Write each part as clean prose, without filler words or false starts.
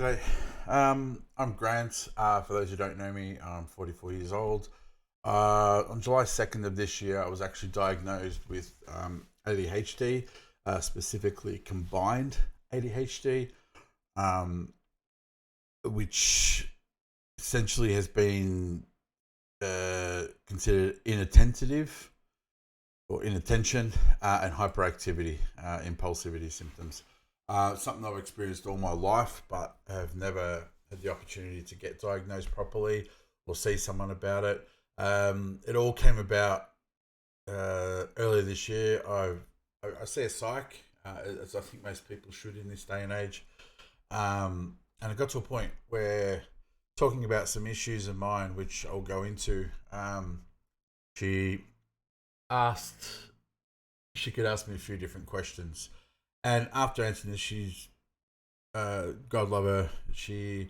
G'day. I'm Grant. For those who don't know me, I'm 44 years old. On July 2nd of this year, I was actually diagnosed with ADHD, specifically combined ADHD, um, which essentially has been considered inattentive or inattention and hyperactivity, impulsivity symptoms. Something I've experienced all my life, but have never had the opportunity to get diagnosed properly or see someone about it. It all came about earlier this year. I see a psych, as I think most people should in this day and age. And it got to a point where talking about some issues of mine, which I'll go into, she asked she could ask me a few different questions. And after answering this, she's God love her. She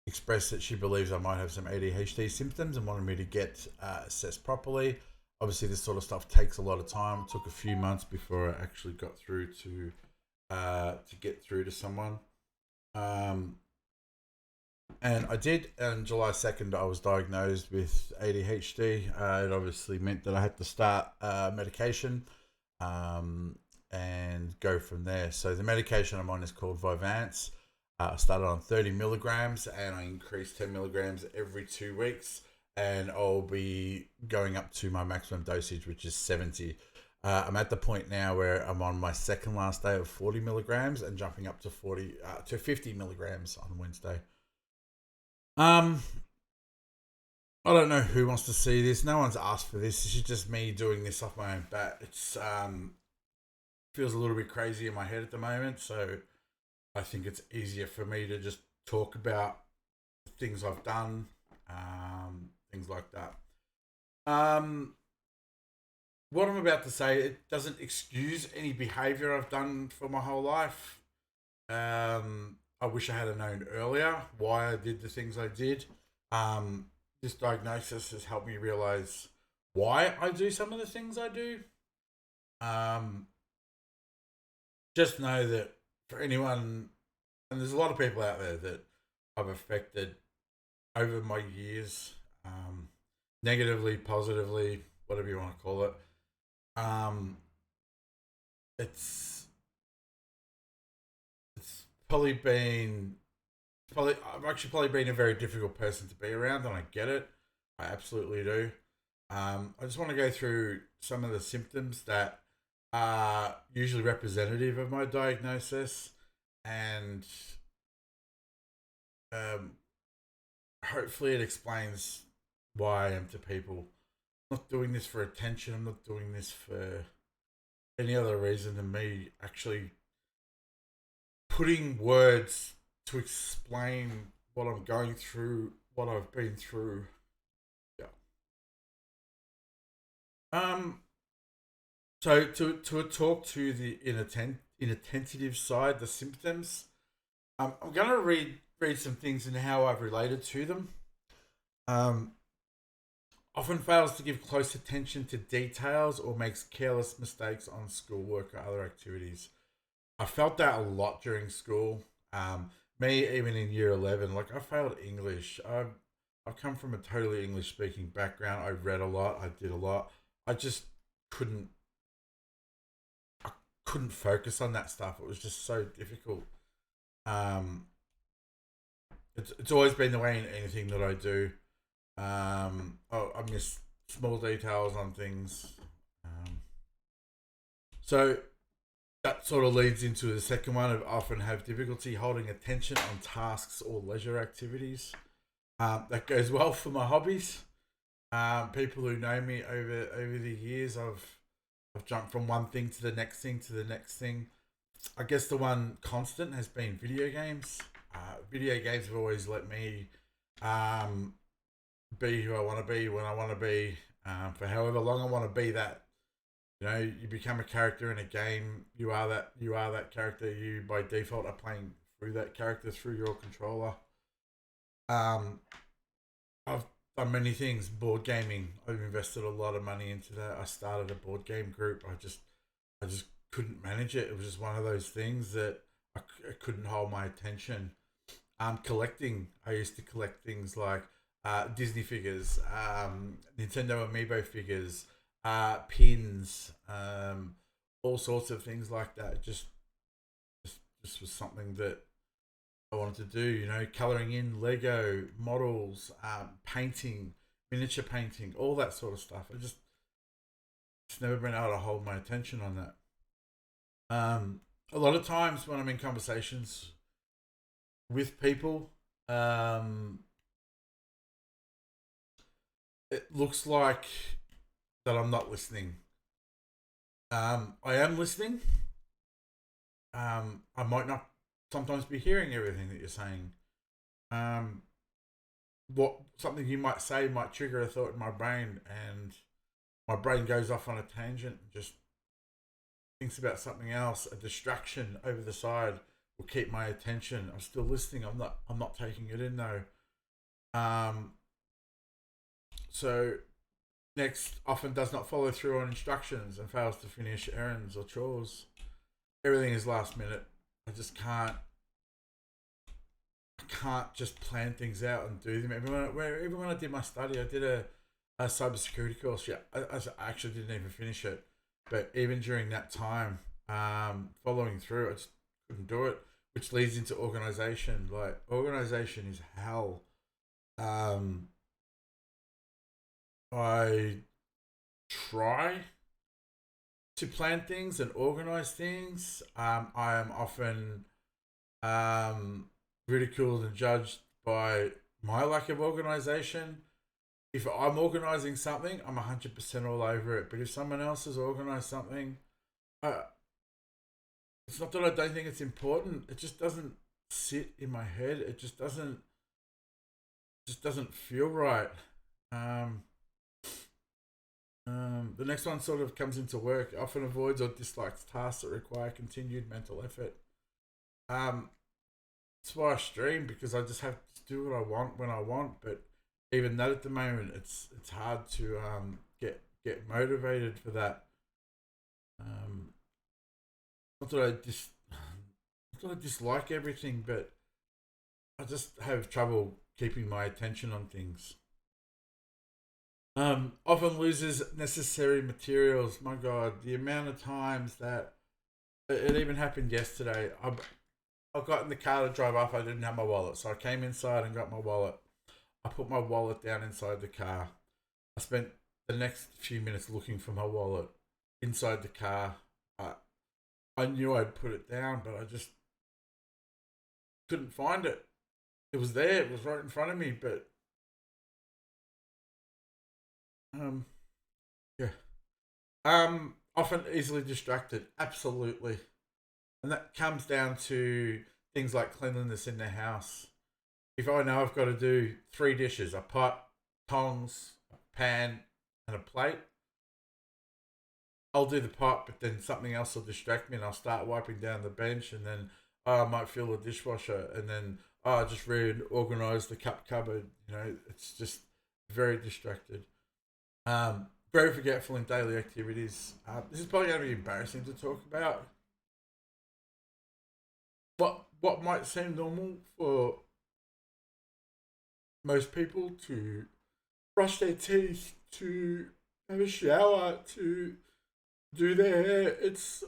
expressed that she believes I might have some ADHD symptoms and wanted me to get assessed properly. Obviously, this sort of stuff takes a lot of time. It took a few months before I actually got through to get through to someone. And I did. On July 2nd, I was diagnosed with ADHD. It obviously meant that I had to start medication and go from there. So the medication I'm on is called Vyvanse. I started on 30 milligrams and I increased 10 milligrams every 2 weeks. And I'll be going up to my maximum dosage, which is 70. I'm at the point now where I'm on my second last day of 40 milligrams and jumping up to 50 milligrams on Wednesday. I don't know who wants to see this. No one's asked for this. This is just me doing this off my own bat. It's feels a little bit crazy in my head at the moment, so I think it's easier for me to just talk about things I've done, things like that. What I'm about to say, it doesn't excuse any behavior I've done for my whole life. I wish I had known earlier why I did the things I did. This diagnosis has helped me realize why I do some of the things I do. Just know that for anyone, and there's a lot of people out there that I've affected over my years, negatively, positively, whatever you want to call it. It's probably been I've actually probably been a very difficult person to be around, and I get it. I absolutely do. I just want to go through some of the symptoms that are usually representative of my diagnosis, and um, hopefully it explains why I am to people. I'm not doing this for attention. I'm not doing this for any other reason than me actually putting words to explain what I'm going through, what I've been through. Yeah. Um. So to talk to the inattentive side, the symptoms. I'm gonna read some things and how I've related to them. Um. Often fails to give close attention to details or makes careless mistakes on schoolwork or other activities. I felt that a lot during school. Me, even in year 11, like I failed English. I've come from a totally English speaking background. I read a lot. I did a lot. I just couldn't. I couldn't focus on that stuff. It was just so difficult. Um, it's always been the way in anything that I do. I miss small details on things. Um, so that sort of leads into the second one of often have difficulty holding attention on tasks or leisure activities. That goes well for my hobbies. People who know me over the years, I've jumped from one thing to the next thing to the next thing. I guess the one constant has been video games. Video games have always let me um, be who I want to be when I want to be, for however long I want to be that. You know, you become a character in a game. You are that. You are that character. You by default are playing through that character through your controller. Um, I've done many things. Board gaming. I've invested a lot of money into that. I started a board game group. I just couldn't manage it. It was just one of those things that I couldn't hold my attention. collecting. I used to collect things like Disney figures, Nintendo Amiibo figures, pins, all sorts of things like that. Just was something that I wanted to do. You know, coloring in Lego models, painting, miniature painting, all that sort of stuff. Just never been able to hold my attention on that. A lot of times when I'm in conversations with people, it looks like that I'm not listening. I am listening. I might not sometimes be hearing everything that you're saying. Um, what something you might say might trigger a thought in my brain, and my brain goes off on a tangent and just thinks about something else. A distraction over the side will keep my attention. I'm still listening. I'm not taking it in though. Um, so next often does not follow through on instructions and fails to finish errands or chores. Everything is last minute. I just can't. I can't just plan things out and do them. Even when I did my study, I did a cybersecurity course. Yeah, I actually didn't even finish it. But even during that time, following through, I just couldn't do it. Which leads into organization. Like organization is hell. I try to plan things and organize things. I am often ridiculed and judged by my lack of organization. If I'm organizing something, I'm 100% all over it. But if someone else has organized something, it's not that I don't think it's important. It just doesn't sit in my head. It just doesn't feel right. Um, the next one sort of comes into work. Often avoids or dislikes tasks that require continued mental effort. Um, it's why I stream, because I just have to do what I want when I want. But even that at the moment, it's hard to get motivated for that. Um, not that not that I dislike everything, but I just have trouble keeping my attention on things. Often loses necessary materials. My God, the amount of times that it even happened yesterday. I got in the car to drive off. I didn't have my wallet, so I came inside and got my wallet. I put my wallet down inside the car. I spent the next few minutes looking for my wallet inside the car. I knew I'd put it down, but I just couldn't find it. It was there. It was right in front of me, but um, yeah. Often easily distracted. Absolutely. And that comes down to things like cleanliness in the house. If I know I've got to do three dishes, a pot, tongs, a pan, and a plate, I'll do the pot, but then something else will distract me and I'll start wiping down the bench, and then I might fill the dishwasher, and then I just reorganize the cup cupboard. You know, it's just very distracted. Very forgetful in daily activities. This is probably going to be embarrassing to talk about. What might seem normal for most people, to brush their teeth, to have a shower, to do their hair. It's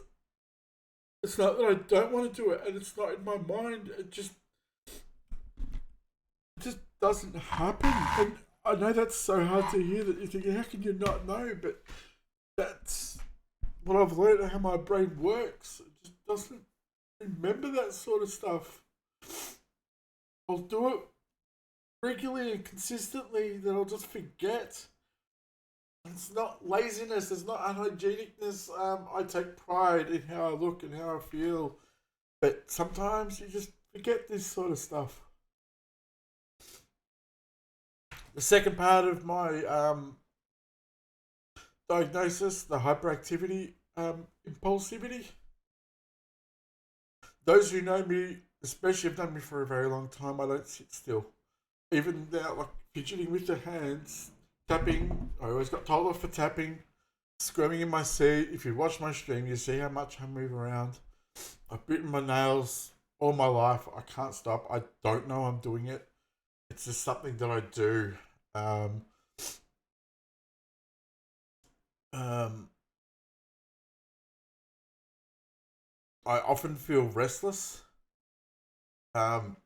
not that I don't want to do it, and it's not in my mind. It just doesn't happen. And I know that's so hard to hear, that you think, how can you not know? But that's what I've learned, and how my brain works. It just doesn't remember that sort of stuff. I'll do it regularly and consistently, then I'll just forget. It's not laziness, it's not unhygienicness. I take pride in how I look and how I feel. But sometimes you just forget this sort of stuff. The second part of my diagnosis, the hyperactivity, impulsivity. Those who know me, especially have known me for a very long time, I don't sit still. Even now, like fidgeting with the hands, tapping. I always got told off for tapping, squirming in my seat. If you watch my stream, you see how much I move around. I've bitten my nails all my life. I can't stop. I don't know I'm doing it. It's just something that I do. Um, um, I often feel restless. Um,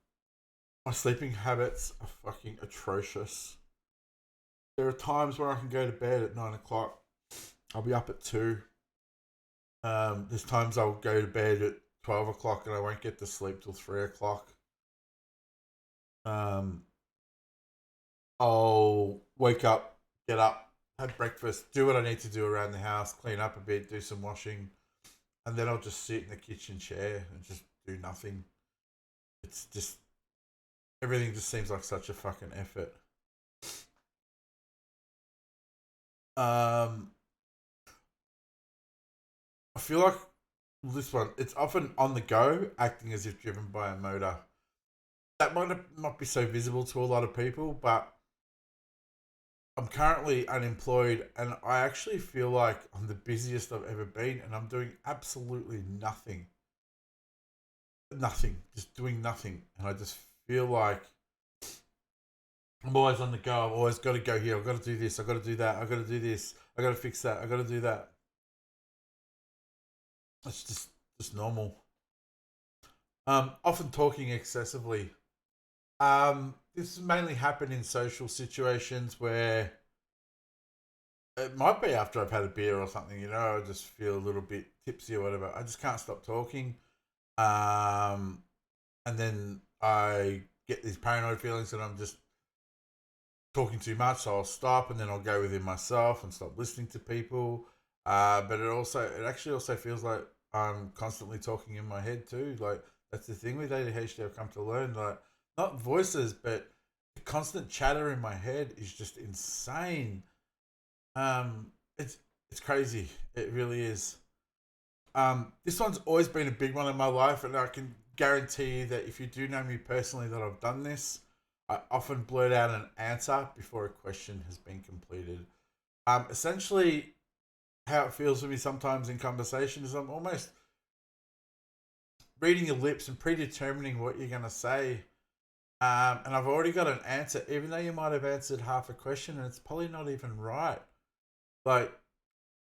my sleeping habits are fucking atrocious. There are times where I can go to bed at 9 o'clock. I'll be up at 2. There's times I'll go to bed at 12 o'clock and I won't get to sleep till 3 o'clock. Um, I'll wake up, get up, have breakfast, do what I need to do around the house, clean up a bit, do some washing, and then I'll just sit in the kitchen chair and just do nothing. It's just everything just seems like such a fucking effort. Um, I feel like this one, it's often on the go, acting as if driven by a motor. That might not be so visible to a lot of people, but I'm currently unemployed and I actually feel like I'm the busiest I've ever been and I'm doing absolutely nothing. Nothing. Just doing nothing. And I just feel like I'm always on the go. I've always got to go here. I've got to do this. I've got to do that. I've got to do this. I've got to fix that. I've got to do that. It's just normal. Often talking excessively. This mainly happen in social situations where it might be after I've had a beer or something, I just feel a little bit tipsy or whatever. I just can't stop talking. Um, and then I get these paranoid feelings that I'm just talking too much. So I'll stop and then I'll go within myself and stop listening to people. But it actually also feels like I'm constantly talking in my head too. Like that's the thing with ADHD. I've come to learn, like not voices, but the constant chatter in my head is just insane. Um, it's it's crazy. It really is. This one's always been a big one in my life, and I can guarantee you that if you do know me personally, that I've done this. I often blurt out an answer before a question has been completed. Essentially, how it feels for me sometimes in conversation is I'm almost reading your lips and predetermining what you're going to say. And I've already got an answer, even though you might have answered half a question and it's probably not even right. Like,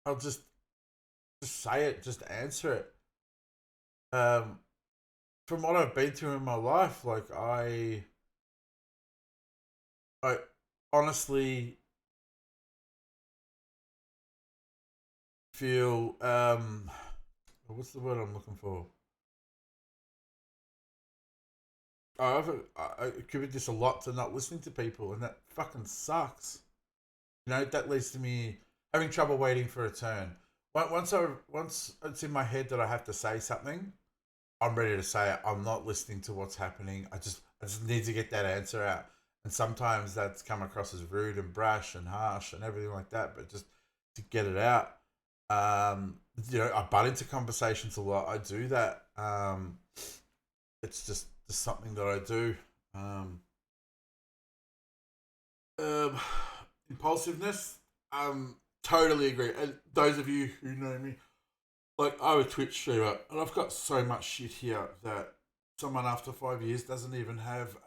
I'll just say it, just answer it. Um, from what I've been through in my life, like I honestly feel what's the word I'm looking for? I attribute this a lot to not listening to people, and that fucking sucks. That leads to me having trouble waiting for a turn. Once it's in my head that I have to say something, I'm ready to say it. I'm not listening to what's happening. I just need to get that answer out. And sometimes that's come across as rude and brash and harsh and everything like that. But just to get it out, I butt into conversations a lot. I do that. It's just something that I do. Um, um, impulsiveness. Totally agree. And those of you who know me, like I'm a Twitch streamer, and I've got so much shit here that someone after 5 years doesn't even have.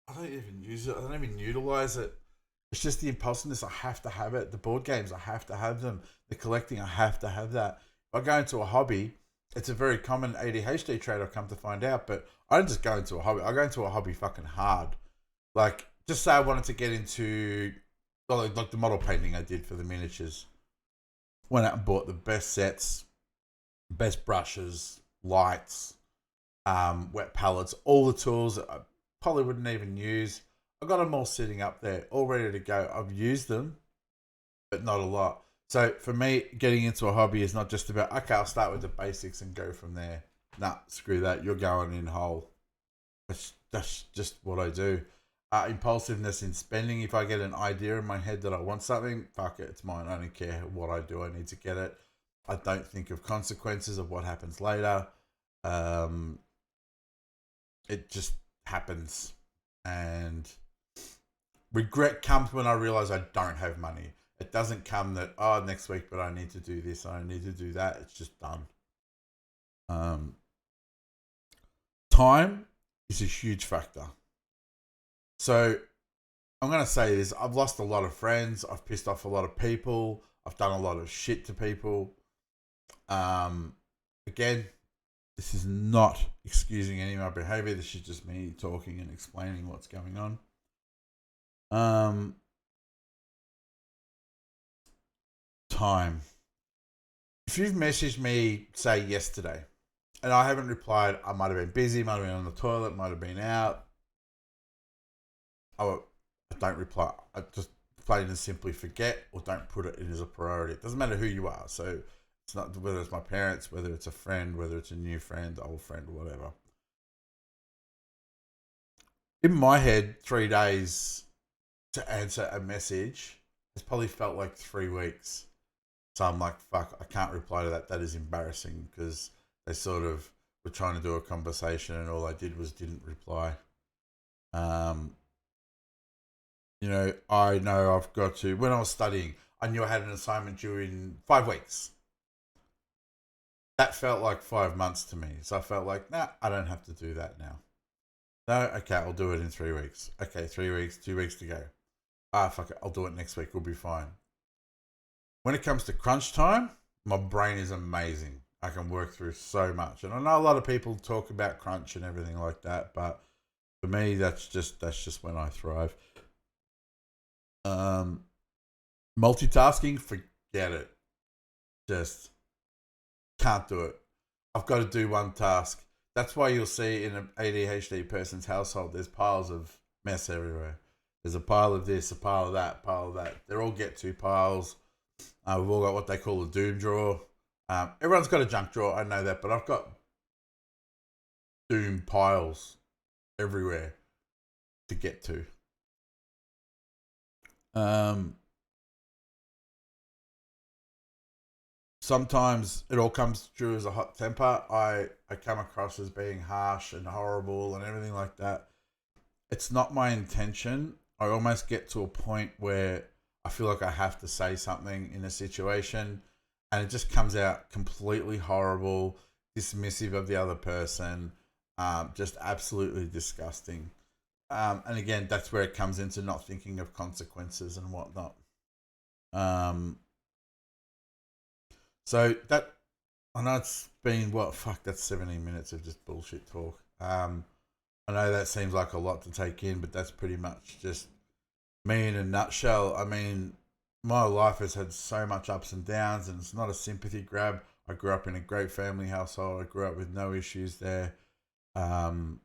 I don't even use it. I don't even utilize it. It's just the impulsiveness. I have to have it. The board games, I have to have them. The collecting, I have to have that. If I go into a hobby, it's a very common ADHD trait. I've come to find out, but I don't just go into a hobby. I go into a hobby fucking hard. Like, just say I wanted to get into like the model painting I did for the miniatures. Went out and bought the best sets, best brushes, lights, wet palettes, all the tools that I probably wouldn't even use. I got them all sitting up there, all ready to go. I've used them, but not a lot. So for me, getting into a hobby is not just about okay, I'll start with the basics and go from there. Nah, screw that. You're going in whole. That's just what I do. Impulsiveness in spending. If I get an idea in my head that I want something, fuck it, it's mine. I don't care what I do. I need to get it. I don't think of consequences of what happens later. Um, it just happens, and regret comes when I realize I don't have money. It doesn't come that next week, but I need to do this. I need to do that. It's just done. Um, time is a huge factor. So I'm going to say this. I've lost a lot of friends. I've pissed off a lot of people. I've done a lot of shit to people. Again, this is not excusing any of my behavior. This is just me talking and explaining what's going on. Time. If you've messaged me, say, yesterday, and I haven't replied, I might have been busy, might have been on the toilet, might have been out. I don't reply. I just plain and simply forget or don't put it in as a priority. It doesn't matter who you are. So it's not whether it's my parents, whether it's a friend, whether it's a new friend, old friend, whatever. In my head, 3 days to answer a message has probably felt like 3 weeks. So I'm like, fuck, I can't reply to that. That is embarrassing because they sort of were trying to do a conversation and all I did was didn't reply. I know I've got to, when I was studying, I knew I had an assignment due in 5 weeks. That felt like 5 months to me. So I felt like, nah, I don't have to do that now. No, okay, I'll do it in 3 weeks. Okay, 3 weeks, 2 weeks to go. Fuck it, I'll do it next week. We'll be fine. When it comes to crunch time, my brain is amazing. I can work through so much. And I know a lot of people talk about crunch and everything like that, but for me, that's just when I thrive. Multitasking, forget it. Just can't do it. I've got to do one task. That's why you'll see in an ADHD person's household, there's piles of mess everywhere. There's a pile of this, a pile of that, pile of that. They're all get to piles. We've all got what they call a doom drawer. Everyone's got a junk drawer, I know that, but I've got doom piles everywhere to get to. Sometimes it all comes through as a hot temper. I come across as being harsh and horrible and everything like that. It's not my intention. I almost get to a point where I feel like I have to say something in a situation and it just comes out completely horrible, dismissive of the other person, just absolutely disgusting. And again, that's where it comes into not thinking of consequences and whatnot. So that, I know it's been, that's 17 minutes of just bullshit talk. I know that seems like a lot to take in, but that's pretty much just me in a nutshell. I mean, my life has had so much ups and downs, and it's not a sympathy grab. I grew up in a great family household. I grew up with no issues there. My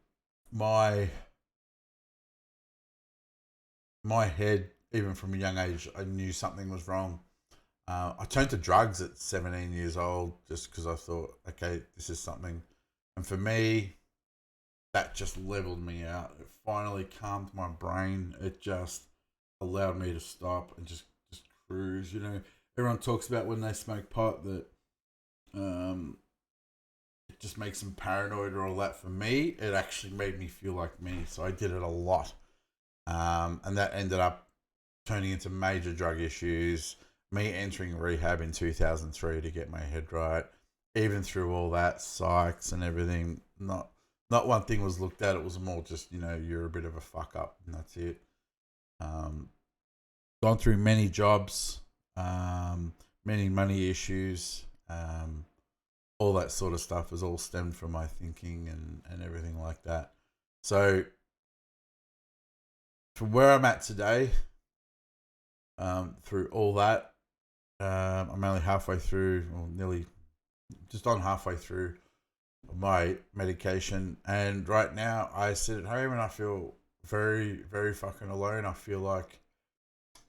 head, even from a young age, I knew something was wrong. I turned to drugs at 17 years old just because I thought, okay, this is something. And for me, that just leveled me out. It finally calmed my brain. It just allowed me to stop and just cruise. Everyone talks about when they smoke pot that it just makes them paranoid or all that. For me, it actually made me feel like me. So I did it a lot. And that ended up turning into major drug issues. Me entering rehab in 2003 to get my head right. Even through all that, psychs and everything, not one thing was looked at. It was more just, you're a bit of a fuck up and that's it. Gone through many jobs, many money issues, all that sort of stuff has all stemmed from my thinking and everything like that. So from where I'm at today, through all that, I'm only halfway through, or nearly just on halfway through my medication. And right now I sit at home and I feel very, very fucking alone. I feel like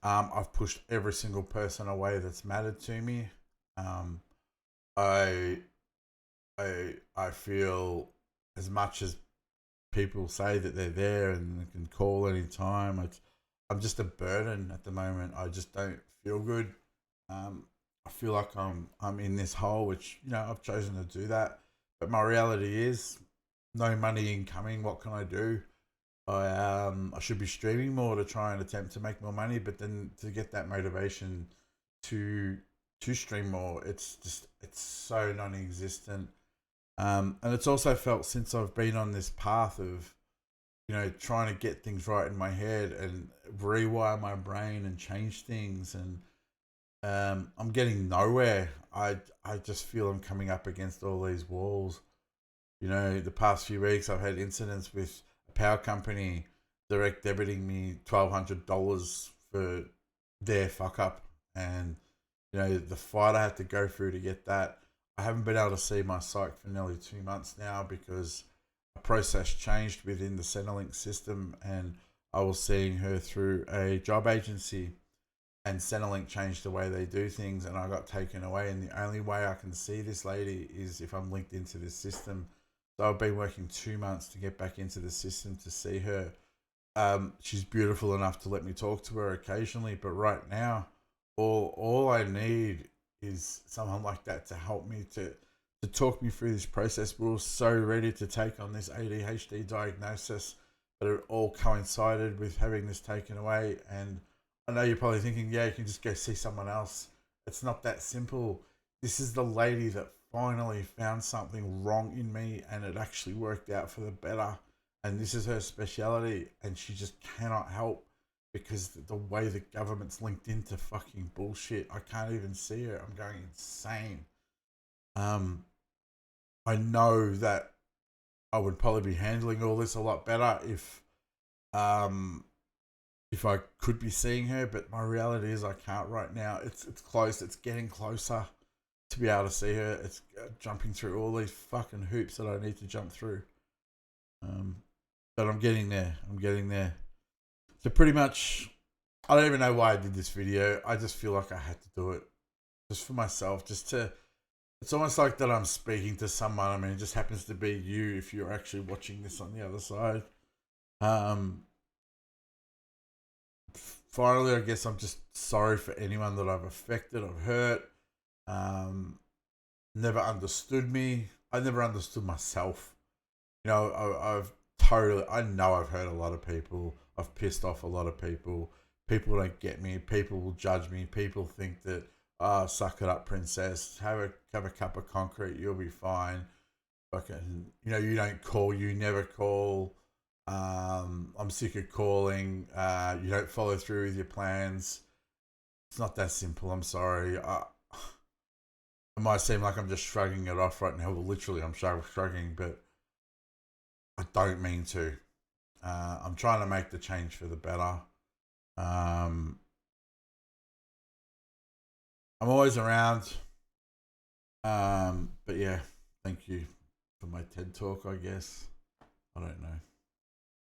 I've pushed every single person away that's mattered to me. I feel, as much as people say that they're there and can call anytime, I'm just a burden at the moment. I just don't feel good. I feel like I'm in this hole, which I've chosen to do that. But my reality is, no money incoming. What can I do? I should be streaming more to try and attempt to make more money. But then to get that motivation to stream more, it's so non-existent. And it's also felt since I've been on this path of, trying to get things right in my head and rewire my brain and change things, and I'm getting nowhere. I just feel I'm coming up against all these walls. The past few weeks I've had incidents with a power company direct debiting me $1,200 for their fuck up, and the fight I had to go through to get that. I haven't been able to see my psych for nearly 2 months now because a process changed within the Centrelink system, and I was seeing her through a job agency, and Centrelink changed the way they do things, and I got taken away. And the only way I can see this lady is if I'm linked into this system. So I've been working 2 months to get back into the system to see her. She's beautiful enough to let me talk to her occasionally, but right now, all I need is someone like that to help me to talk me through this process. We were so ready to take on this ADHD diagnosis, but it all coincided with having this taken away. And I know you're probably thinking, yeah, you can just go see someone else. It's not that simple. This is the lady that finally found something wrong in me, and it actually worked out for the better. And this is her speciality, and she just cannot help because the way the government's linked into fucking bullshit. I can't even see her. I'm going insane. I know that I would probably be handling all this a lot better if I could be seeing her, but my reality is I can't right now. It's close. It's getting closer to be able to see her. It's jumping through all these fucking hoops that I need to jump through. But I'm getting there. I'm getting there. So pretty much, I don't even know why I did this video. I just feel like I had to do it just for myself, it's almost like that I'm speaking to someone. I mean, it just happens to be you if you're actually watching this on the other side. Finally, I guess I'm just sorry for anyone that I've affected, I've hurt, never understood me. I never understood myself. I know I've hurt a lot of people. I've pissed off a lot of people. People don't get me. People will judge me. People think that, suck it up, princess. Have a cup of concrete. You'll be fine. Fucking, you don't call. You never call. I'm sick of calling. You don't follow through with your plans. It's not that simple. I'm sorry. It might seem like I'm just shrugging it off right now. Well, literally, I'm shrugging, but I don't mean to. I'm trying to make the change for the better. I'm always around. But yeah, thank you for my TED talk, I guess. I don't know.